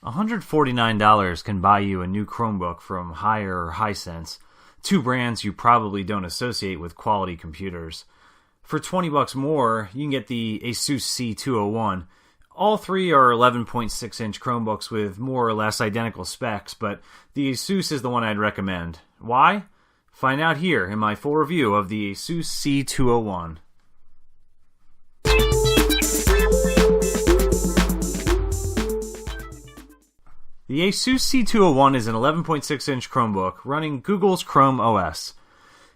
$149 can buy you a new Chromebook from Haier or Hisense, two brands you probably don't associate with quality computers. For $20 more, you can get the Asus C201. All three are 11.6-inch Chromebooks with more or less identical specs, but the Asus is the one I'd recommend. Why? Find out here in my full review of the Asus C201. The Asus C201 is an 11.6-inch Chromebook running Google's Chrome OS.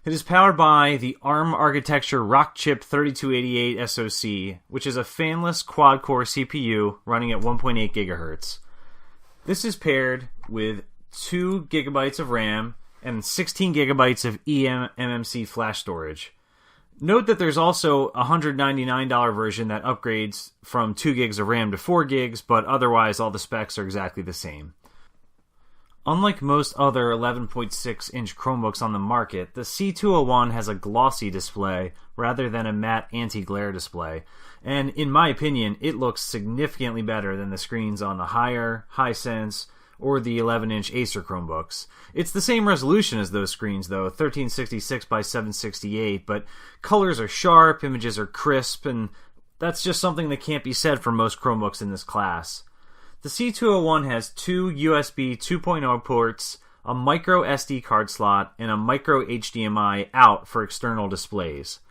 It is powered by the ARM architecture Rockchip 3288 SoC, which is a fanless quad-core CPU running at 1.8 GHz. This is paired with 2 GB of RAM and 16 GB of eMMC flash storage. Note that there's also a $199 version that upgrades from 2 gigs of RAM to 4 gigs, but otherwise all the specs are exactly the same. Unlike most other 11.6-inch Chromebooks on the market, the C201 has a glossy display rather than a matte anti-glare display, and in my opinion, it looks significantly better than the screens on the Haier, Hisense, or the 11-inch Acer Chromebooks. It's the same resolution as those screens though, 1366 by 768, but colors are sharp, images are crisp, and that's just something that can't be said for most Chromebooks in this class. The C201 has two USB 2.0 ports, a micro SD card slot, and a micro HDMI out for external displays.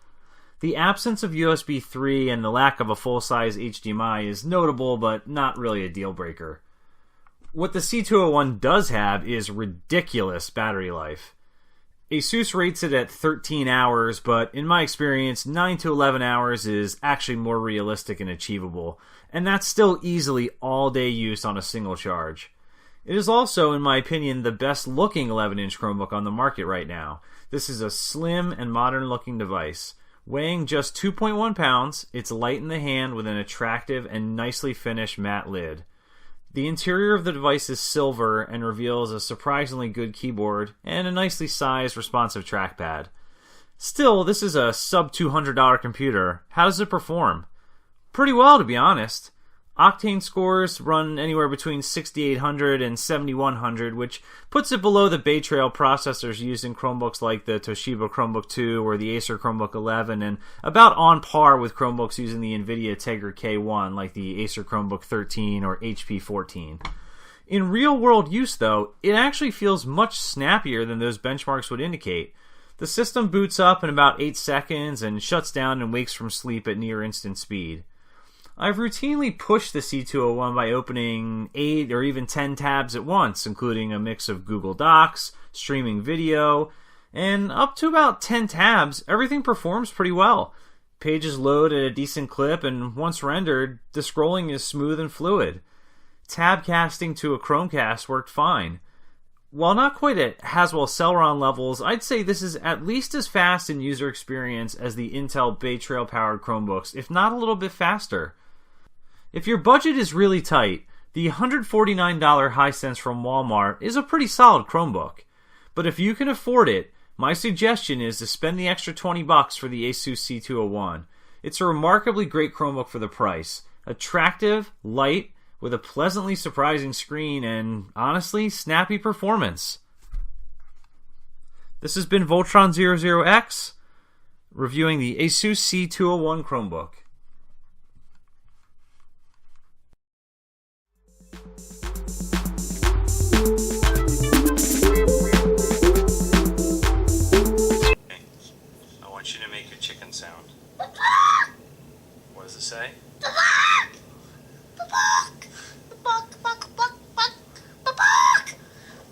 The absence of USB 3 and the lack of a full-size HDMI is notable, but not really a deal breaker. What the C201 does have is ridiculous battery life. Asus rates it at 13 hours, but in my experience, 9 to 11 hours is actually more realistic and achievable, and that's still easily all-day use on a single charge. It is also, in my opinion, the best-looking 11-inch Chromebook on the market right now. This is a slim and modern-looking device. Weighing just 2.1 pounds, it's light in the hand with an attractive and nicely finished matte lid. The interior of the device is silver and reveals a surprisingly good keyboard and a nicely sized responsive trackpad. Still, this is a sub-$200 computer. How does it perform? Pretty well, to be honest. Octane scores run anywhere between 6800 and 7100, which puts it below the Bay Trail processors used in Chromebooks like the Toshiba Chromebook 2 or the Acer Chromebook 11, and about on par with Chromebooks using the NVIDIA Tegra K1 like the Acer Chromebook 13 or HP 14. In real-world use, though, it actually feels much snappier than those benchmarks would indicate. The system boots up in about 8 seconds and shuts down and wakes from sleep at near instant speed. I've routinely pushed the C201 by opening 8 or even 10 tabs at once, including a mix of Google Docs, streaming video, and up to about 10 tabs, everything performs pretty well. Pages load at a decent clip, and once rendered, the scrolling is smooth and fluid. Tab casting to a Chromecast worked fine. While not quite at Haswell Celeron levels, I'd say this is at least as fast in user experience as the Intel Bay Trail powered Chromebooks, if not a little bit faster. If your budget is really tight, the $149 Hisense from Walmart is a pretty solid Chromebook. But if you can afford it, my suggestion is to spend the extra $20 for the Asus C201. It's a remarkably great Chromebook for the price. Attractive, light, with a pleasantly surprising screen, and honestly, snappy performance. This has been Voltron00X, reviewing the Asus C201 Chromebook. I want you to make your chicken sound. What does it say?